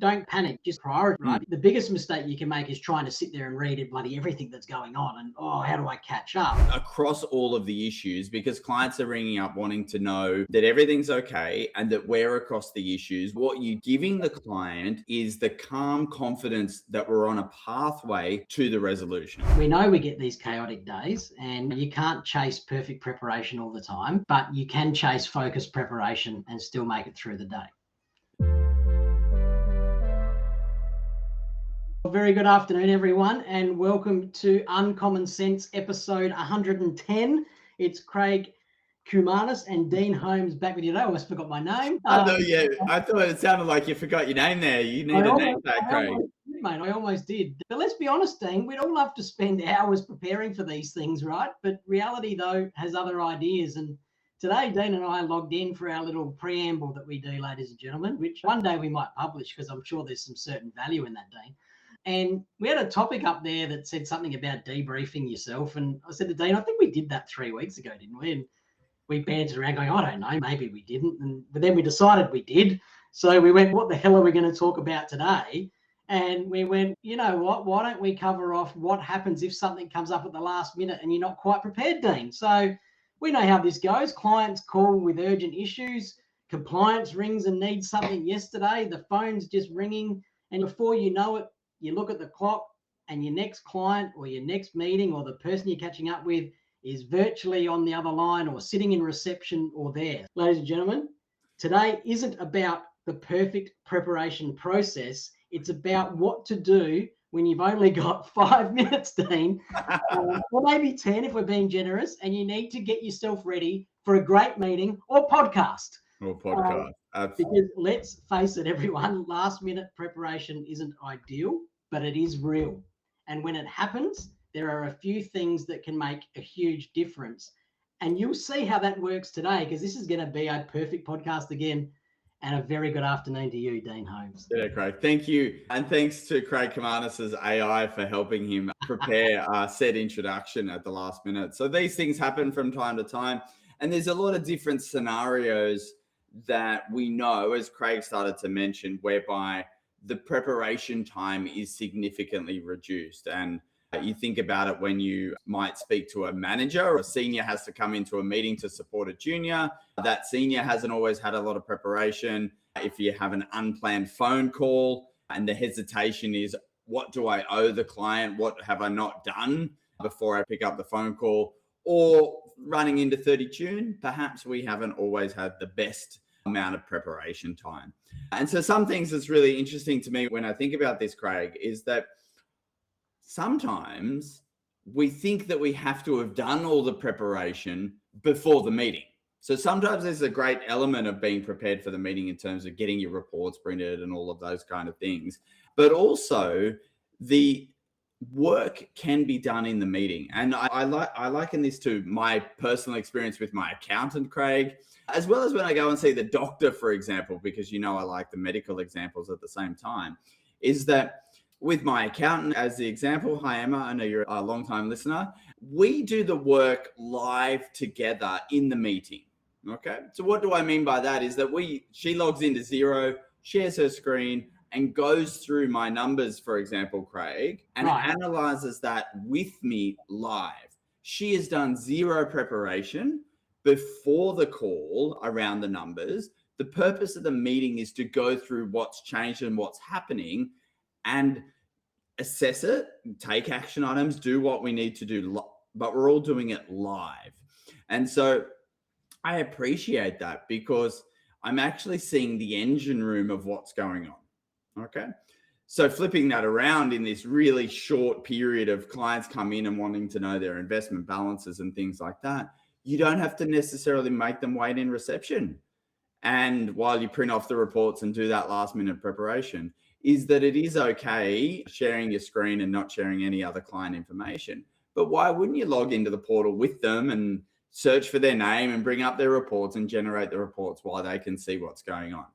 don't panic, just prioritize, right? The biggest mistake you can make is trying to sit there and read everything that's going on and, how do I catch up? Across all of the issues, because clients are ringing up wanting to know that everything's okay and that we're across the issues. What you're giving the client is the calm confidence that we're on a pathway to the resolution. We know we get these chaotic days and you can't chase perfect preparation all the time, but you can chase focused preparation and still make it through the day. Very good afternoon, everyone, and welcome to Uncommon Sense episode 110. It's Craig Kouimanis and Dean Holmes back with you today. I almost forgot my name. I thought it sounded like you forgot your name there. You need a name tag, Craig. I almost did. But let's be honest, Dean, we'd all love to spend hours preparing for these things, right? But reality, though, has other ideas. And today, Dean and I logged in for our little preamble that we do, ladies and gentlemen, which one day we might publish because I'm sure there's some certain value in that, Dean. And we had a topic up there that said something about debriefing yourself. And I said to Dean, I think we did that 3 weeks ago, didn't we? And we bantered around going, I don't know, maybe we didn't. But then we decided we did. So we went, what the hell are we going to talk about today? And we went, you know what, why don't we cover off what happens if something comes up at the last minute and you're not quite prepared, Dean? So we know how this goes. Clients call with urgent issues. Compliance rings and needs something yesterday. The phone's just ringing. And before you know it, you look at the clock and your next client or your next meeting or the person you're catching up with is virtually on the other line or sitting in reception or there. Ladies and gentlemen, today isn't about the perfect preparation process. It's about what to do when you've only got 5 minutes, Dean, or maybe 10 if we're being generous, and you need to get yourself ready for a great meeting or podcast. Because let's face it, everyone, last minute preparation isn't ideal, but it is real. And when it happens, there are a few things that can make a huge difference. And you'll see how that works today, because this is going to be a perfect podcast again. And a very good afternoon to you, Dean Holmes. Yeah, Craig. Thank you. And thanks to Craig Kouimanis' AI for helping him prepare a said introduction at the last minute. So these things happen from time to time. And there's a lot of different scenarios that we know, as Craig started to mention, whereby the preparation time is significantly reduced. And you think about it when you might speak to a manager or a senior has to come into a meeting to support a junior. That senior hasn't always had a lot of preparation. If you have an unplanned phone call and the hesitation is, what do I owe the client? What have I not done before I pick up the phone call? Or running into 30 June, perhaps we haven't always had the best amount of preparation time. And so some things that's really interesting to me when I think about this, Craig, is that sometimes we think that we have to have done all the preparation before the meeting. So sometimes there's a great element of being prepared for the meeting in terms of getting your reports printed and all of those kind of things. But also the work can be done in the meeting. And I liken this to my personal experience with my accountant, Craig, as well as when I go and see the doctor, for example, because, you know, I like the medical examples at the same time, is that with my accountant as the example, hi Emma, I know you're a long-time listener, we do the work live together in the meeting, okay? So what do I mean by that is that she logs into Xero, shares her screen, and goes through my numbers, for example, Craig, and analyzes that with me live. She has done zero preparation before the call around the numbers. The purpose of the meeting is to go through what's changed and what's happening and assess it, take action items, do what we need to do, but we're all doing it live. And so I appreciate that because I'm actually seeing the engine room of what's going on. Okay. So flipping that around in this really short period of clients come in and wanting to know their investment balances and things like that, you don't have to necessarily make them wait in reception. And while you print off the reports and do that last minute preparation, is that it is okay sharing your screen and not sharing any other client information. But why wouldn't you log into the portal with them and search for their name and bring up their reports and generate the reports while they can see what's going on?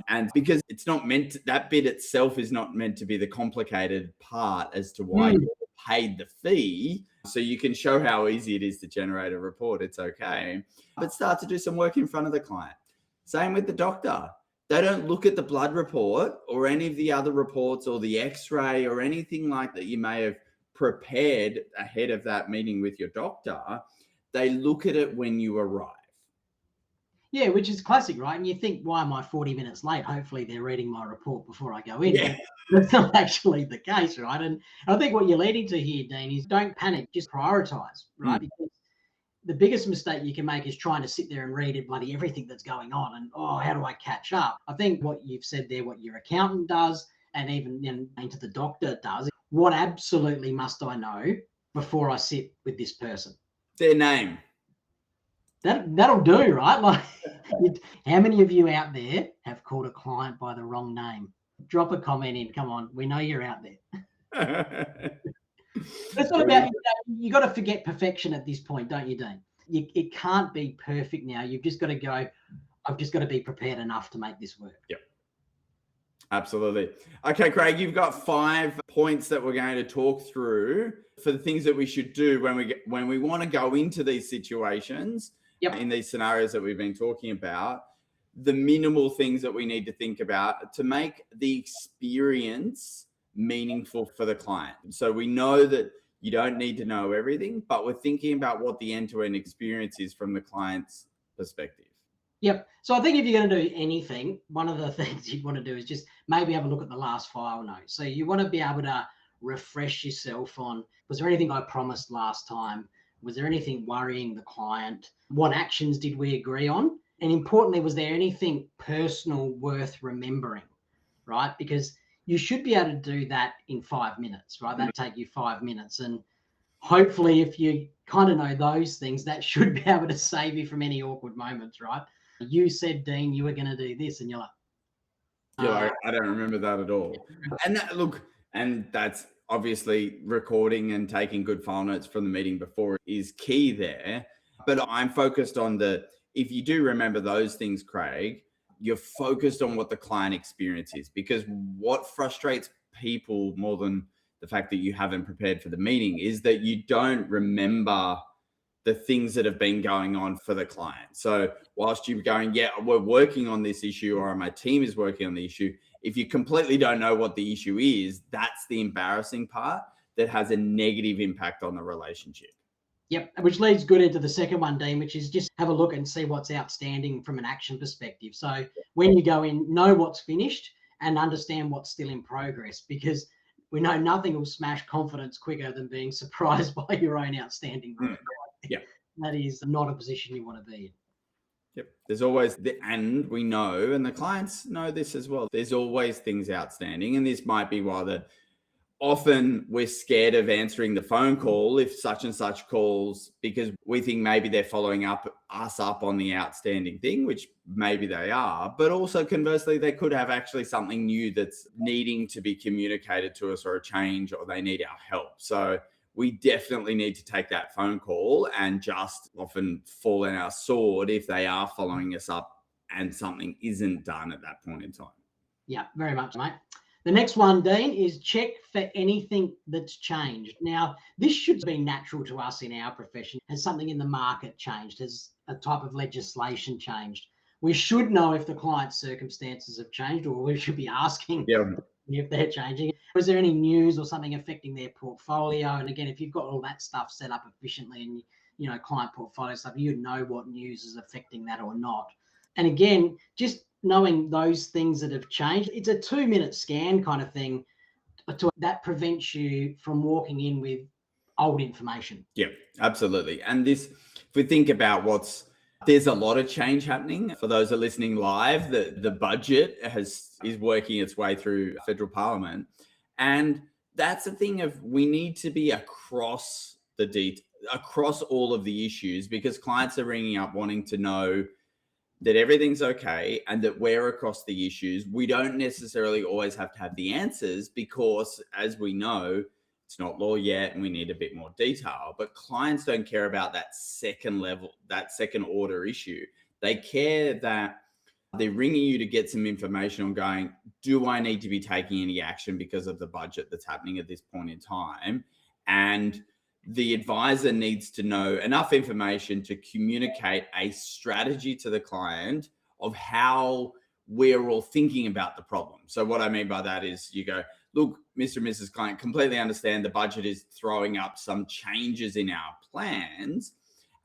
And because it's not meant to, that bit itself is not meant to be the complicated part as to why you paid the fee. So you can show how easy it is to generate a report. It's okay. But start to do some work in front of the client. Same with the doctor. They don't look at the blood report or any of the other reports or the x-ray or anything like that you may have prepared ahead of that meeting with your doctor. They look at it when you arrive. Yeah, which is classic, right? And you think, why am I 40 minutes late? Hopefully they're reading my report before I go in. Yeah. But that's not actually the case, right? And I think what you're leading to here, Dean, is don't panic, just prioritize, right? Because the biggest mistake you can make is trying to sit there and read it bloody everything that's going on and, oh, how do I catch up? I think what you've said there, what your accountant does, and even into the doctor does, what absolutely must I know before I sit with this person? Their name. That'll do, right? Like, how many of you out there have called a client by the wrong name? Drop a comment in. Come on, we know you're out there. It's not about, you got to forget perfection at this point, don't you, Dean? It can't be perfect now. You've just got to go, I've just got to be prepared enough to make this work. Yep. Absolutely. Okay, Craig, you've got 5 points that we're going to talk through for the things that we should do when we want to go into these situations. Yep. In these scenarios that we've been talking about, the minimal things that we need to think about to make the experience meaningful for the client. So we know that you don't need to know everything, but we're thinking about what the end-to-end experience is from the client's perspective. Yep. So I think if you're going to do anything, one of the things you'd want to do is just maybe have a look at the last file note. So you want to be able to refresh yourself on, was there anything I promised last time? Was there anything worrying the client? What actions did we agree on? And importantly, was there anything personal worth remembering, right? Because you should be able to do that in 5 minutes, right? That'd take you 5 minutes. And hopefully if you kind of know those things, that should be able to save you from any awkward moments, right? You said, Dean, you were going to do this, and you're like, yeah, I don't remember that at all. And that's obviously recording and taking good file notes from the meeting before is key there. But I'm focused on if you do remember those things, Craig, you're focused on what the client experience is, because what frustrates people more than the fact that you haven't prepared for the meeting is that you don't remember the things that have been going on for the client. So whilst you're going, yeah, we're working on this issue, or my team is working on the issue, if you completely don't know what the issue is, that's the embarrassing part that has a negative impact on the relationship. Yep, which leads good into the second one, Dean, which is just have a look and see what's outstanding from an action perspective. So when you go in, know what's finished and understand what's still in progress, because we know nothing will smash confidence quicker than being surprised by your own outstanding work. Yeah, that is not a position you want to be in. Yep. There's always, and we know, and the clients know this as well, there's always things outstanding. And this might be why often we're scared of answering the phone call if such and such calls, because we think maybe they're following us up on the outstanding thing, which maybe they are. But also conversely, they could have actually something new that's needing to be communicated to us, or a change, or they need our help. So we definitely need to take that phone call and just often fall on our sword if they are following us up and something isn't done at that point in time. Yeah, very much, mate. The next one, Dean, is check for anything that's changed. Now, this should be natural to us in our profession. Has something in the market changed? Has a type of legislation changed? We should know if the client's circumstances have changed, or we should be asking if they're changing. Was there any news or something affecting their portfolio? And again, if you've got all that stuff set up efficiently and, client portfolio stuff, you'd know what news is affecting that or not. And again, just knowing those things that have changed, it's a 2-minute scan kind of thing that prevents you from walking in with old information. Yeah, absolutely. And this, if we think about there's a lot of change happening. For those that are listening live, the budget is working its way through federal parliament. And that's the thing of, we need to be across all of the issues, because clients are ringing up wanting to know that everything's okay and that we're across the issues. We don't necessarily always have to have the answers, because as we know, it's not law yet and we need a bit more detail. But clients don't care about that second level, that second order issue. They care that they're ringing you to get some information on going, do I need to be taking any action because of the budget that's happening at this point in time? And the advisor needs to know enough information to communicate a strategy to the client of how we're all thinking about the problem. So what I mean by that is you go, look, Mr. and Mrs. Client, completely understand the budget is throwing up some changes in our plans.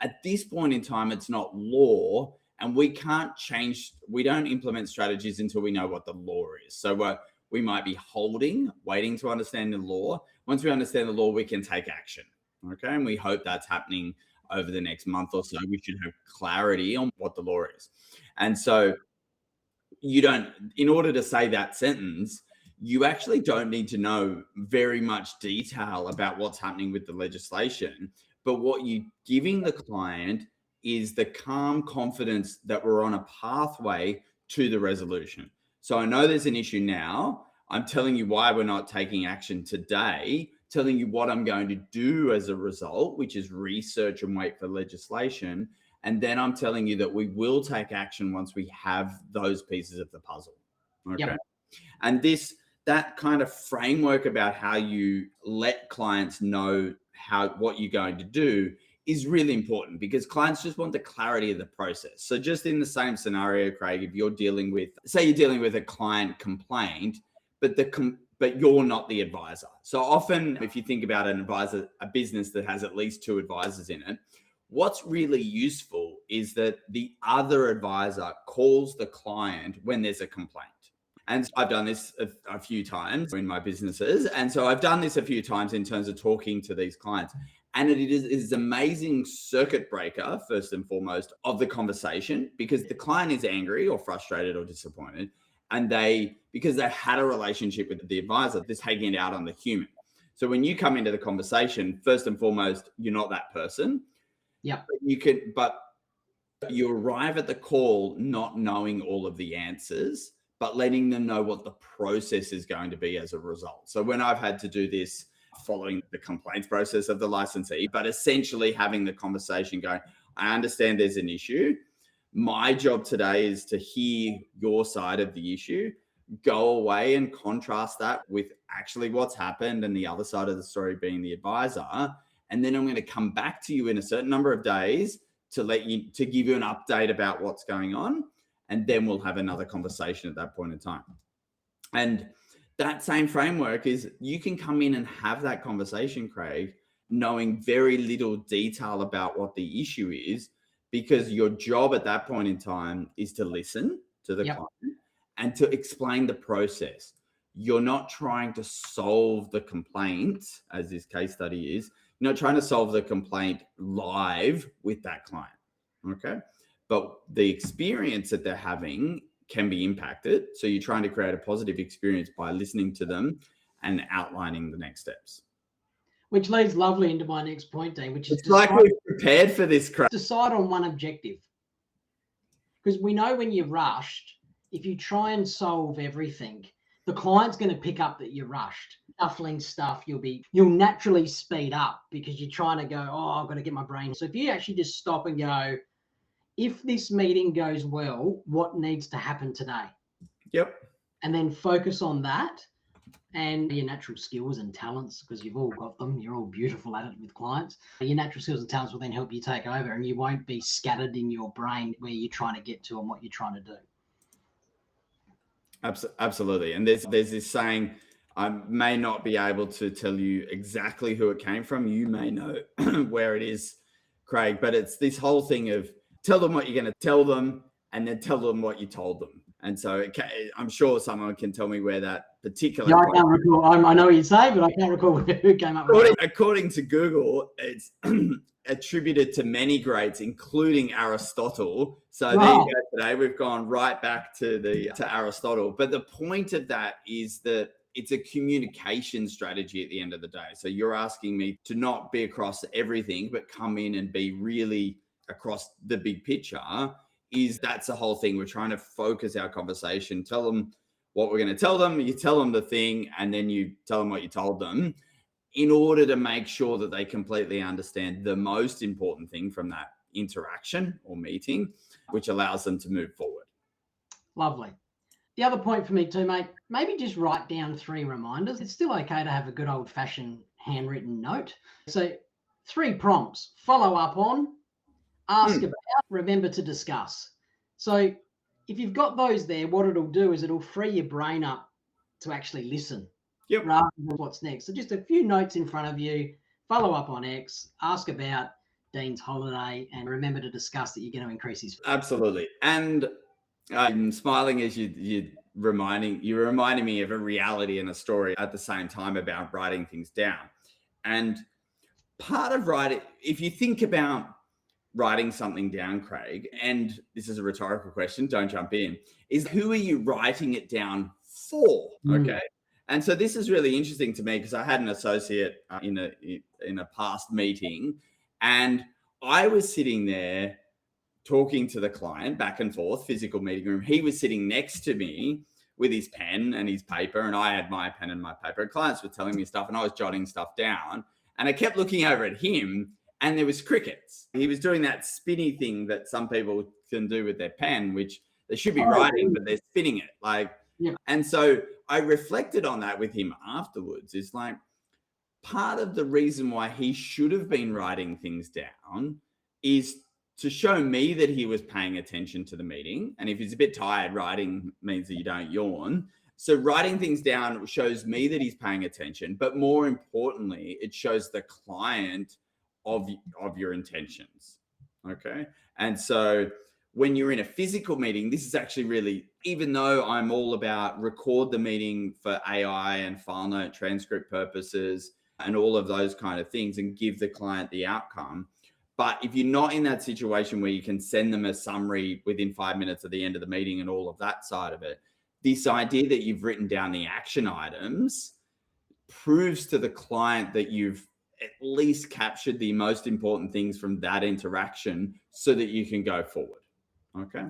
At this point in time, it's not law, and we can't change, we don't implement strategies until we know what the law is. So we might be waiting to understand the law. Once we understand the law, we can take action. Okay. And we hope that's happening over the next month or so. We should have clarity on what the law is. And so in order to say that sentence, you actually don't need to know very much detail about what's happening with the legislation. But what you're giving the client is the calm confidence that we're on a pathway to the resolution. So I know there's an issue now. I'm telling you why we're not taking action today, telling you what I'm going to do as a result, which is research and wait for legislation. And then I'm telling you that we will take action once we have those pieces of the puzzle. Okay. Yep. And that kind of framework about how you let clients know what you're going to do is really important, because clients just want the clarity of the process. So just in the same scenario, Craig, if you're dealing with a client complaint, but you're not the advisor. So often if you think about an advisor, a business that has at least 2 advisors in it, what's really useful is that the other advisor calls the client when there's a complaint. And I've done this a few times in my businesses. And so I've done this a few times in terms of talking to these clients. And it is an amazing circuit breaker, first and foremost, of the conversation, because the client is angry or frustrated or disappointed. And because they had a relationship with the advisor, they're taking it out on the human. So when you come into the conversation, first and foremost, you're not that person. Yeah. But you arrive at the call not knowing all of the answers, but letting them know what the process is going to be as a result. So when I've had to do this following the complaints process of the licensee, but essentially having the conversation going, I understand there's an issue. My job today is to hear your side of the issue, go away and contrast that with actually what's happened and the other side of the story being the advisor. And then I'm going to come back to you in a certain number of days to give you an update about what's going on. And then we'll have another conversation at that point in time. And that same framework is you can come in and have that conversation, Craig, knowing very little detail about what the issue is, because your job at that point in time is to listen to the client and to explain the process. You're not trying to solve the complaint, as this case study is. You're not trying to solve the complaint live with that client, okay? But the experience that they're having can be impacted. So you're trying to create a positive experience by listening to them and outlining the next steps. Which leads lovely into my next point, Dean, which is we've prepared for this. Decide on one objective. Because we know when you're rushed, if you try and solve everything, the client's going to pick up that you're rushed. Shuffling stuff, you'll naturally speed up because you're trying to go, I've got to get my brain. So if you actually just stop and go, if this meeting goes well, what needs to happen today? Yep. And then focus on that and your natural skills and talents, because you've all got them. You're all beautiful at it with clients. Your natural skills and talents will then help you take over, and you won't be scattered in your brain where you're trying to get to and what you're trying to do. Absolutely. And there's this saying, I may not be able to tell you exactly who it came from. You may know where it is, Craig, but it's this whole thing of tell them what you're going to tell them and then tell them what you told them. And so I'm sure someone can tell me where that particular... Yeah, I can't recall. I know what you say, but I can't recall who came up with it. According to Google, it's attributed to many greats, including Aristotle. So there you go today. We've gone right back to Aristotle. But the point of that is that it's a communication strategy at the end of the day. So you're asking me to not be across everything, but come in and be really across the big picture. That's the whole thing. We're trying to focus our conversation, tell them what we're going to tell them. You tell them the thing, and then you tell them what you told them in order to make sure that they completely understand the most important thing from that interaction or meeting, which allows them to move forward. Lovely. The other point for me too, mate, maybe just write down 3 reminders. It's still okay to have a good old fashioned handwritten note. So 3 prompts: follow up on, ask about, remember to discuss. So if you've got those there, what it'll do is it'll free your brain up to actually listen. Yep. Rather than what's next. So just a few notes in front of you, follow up on X, ask about Dean's holiday, and remember to discuss that you're going to increase his. Absolutely. And I'm smiling as you're reminding me of a reality and a story at the same time about writing things down. And part of writing, if you think about writing something down, Craig, and this is a rhetorical question, don't jump in, is who are you writing it down for? Okay. And so this is really interesting to me because I had an associate in a past meeting, and I was sitting there talking to the client back and forth, physical meeting room. He was sitting next to me with his pen and his paper, and I had my pen and my paper. Clients were telling me stuff, and I was jotting stuff down, and I kept looking over at him, and there was crickets. He was doing that spinny thing that some people can do with their pen, which they should be writing, but they're spinning it. And so I reflected on that with him afterwards. It's like part of the reason why he should have been writing things down is to show me that he was paying attention to the meeting. And if he's a bit tired, writing means that you don't yawn. So writing things down shows me that he's paying attention, but more importantly, it shows the client of your intentions. Okay. And so when you're in a physical meeting, this is actually really, even though I'm all about record the meeting for AI and file note transcript purposes and all of those kind of things and give the client the outcome. But if you're not in that situation where you can send them a summary within 5 minutes at the end of the meeting and all of that side of it, this idea that you've written down the action items proves to the client that you've at least captured the most important things from that interaction so that you can go forward. Okay.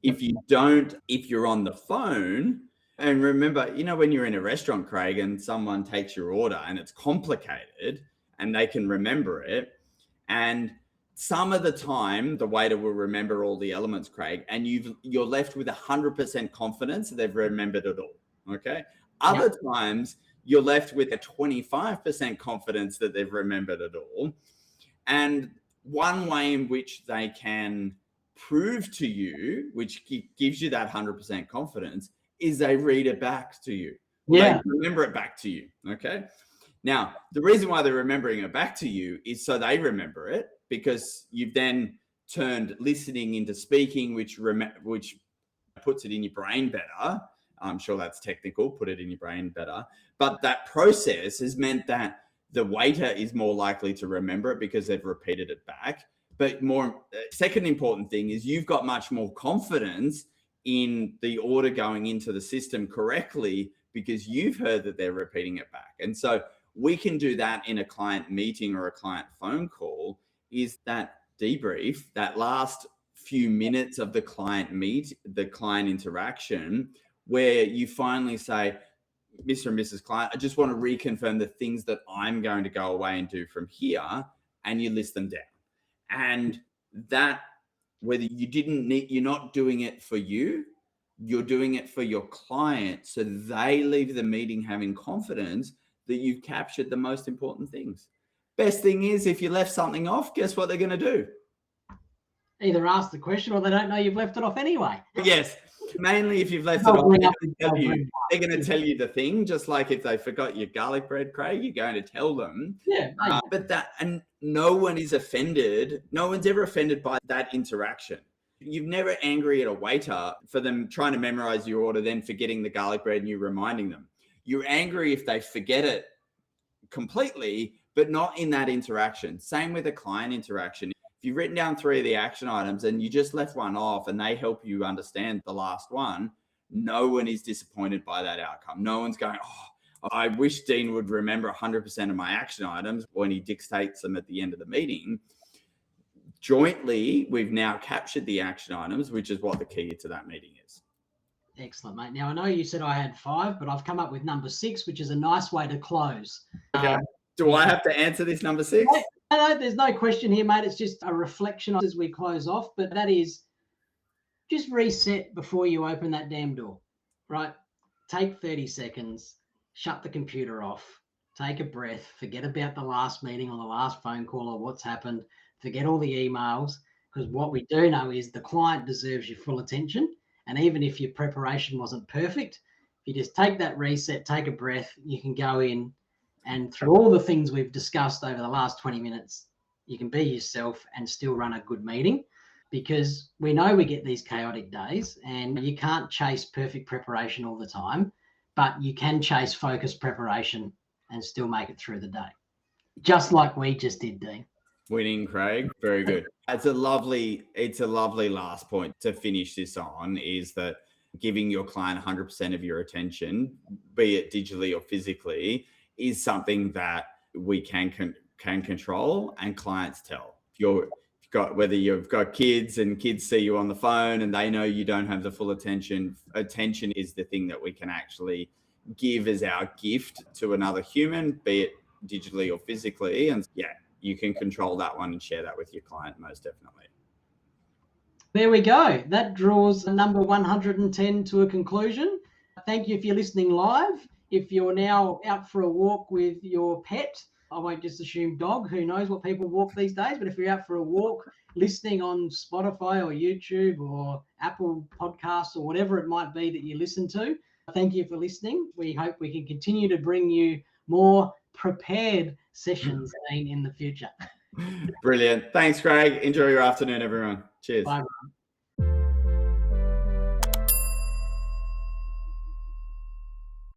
If you don't, if you're on the phone, and remember, when you're in a restaurant, Craig, and someone takes your order and it's complicated and they can remember it, and some of the time the waiter will remember all the elements, Craig, and you're left with 100% confidence that they've remembered it all. Okay. Other times you're left with a 25% confidence that they've remembered it all. And one way in which they can prove to you, which gives you that 100% confidence, is they read it back to you. They remember it back to you. Okay. Now, the reason why they're remembering it back to you is so they remember it, because you've then turned listening into speaking, which puts it in your brain better. I'm sure that's technical, put it in your brain better. But that process has meant that the waiter is more likely to remember it because they've repeated it back. But second important thing is you've got much more confidence in the order going into the system correctly because you've heard that they're repeating it back. And so we can do that in a client meeting or a client phone call, is that debrief, that last few minutes of the client interaction, where you finally say, Mr. and Mrs. Client, I just want to reconfirm the things that I'm going to go away and do from here, and you list them down. And that, whether you're not doing it for you, you're doing it for your client, so they leave the meeting having confidence that you've captured the most important things. Best thing is, if you left something off, guess what they're going to do? Either ask the question or they don't know you've left it off anyway. Yes. Mainly if you've left it off, they're going to tell you the thing, just like if they forgot your garlic bread, Craig, you're going to tell them. Yeah. And no one is offended. No one's ever offended by that interaction. You're never angry at a waiter for them trying to memorize your order, then forgetting the garlic bread and you reminding them. You're angry if they forget it completely, but not in that interaction. Same with a client interaction. If you've written down 3 of the action items and you just left one off and they help you understand the last one, no one is disappointed by that outcome. No one's going, oh, I wish Dean would remember 100% of my action items when he dictates them at the end of the meeting. Jointly, we've now captured the action items, which is what the key to that meeting is. Excellent, mate. Now, I know you said I had 5, but I've come up with number 6, which is a nice way to close. Okay. Do I have to answer this number 6? No, there's no question here, mate. It's just a reflection as we close off, but that is just reset before you open that damn door, right? Take 30 seconds, shut the computer off, take a breath, forget about the last meeting or the last phone call or what's happened, forget all the emails, because what we do know is the client deserves your full attention. And even if your preparation wasn't perfect, if you just take that reset, take a breath, you can go in and through all the things we've discussed over the last 20 minutes, you can be yourself and still run a good meeting, because we know we get these chaotic days and you can't chase perfect preparation all the time, but you can chase focused preparation and still make it through the day. Just like we just did, Dean. Winning, Craig. Very good. It's a lovely last point to finish this on, is that giving your client 100% of your attention, be it digitally or physically, is something that we can control, and clients tell. Whether you've got kids and kids see you on the phone and they know you don't have the full attention is the thing that we can actually give as our gift to another human, be it digitally or physically. And yeah, you can control that one and share that with your client, most definitely. There we go. That draws number 110 to a conclusion. Thank you if you're listening live. If you're now out for a walk with your pet, I won't just assume dog, who knows what people walk these days, but if you're out for a walk, listening on Spotify or YouTube or Apple Podcasts or whatever it might be that you listen to, thank you for listening. We hope we can continue to bring you more prepared sessions in the future. Brilliant. Thanks, Craig. Enjoy your afternoon, everyone. Cheers. Bye.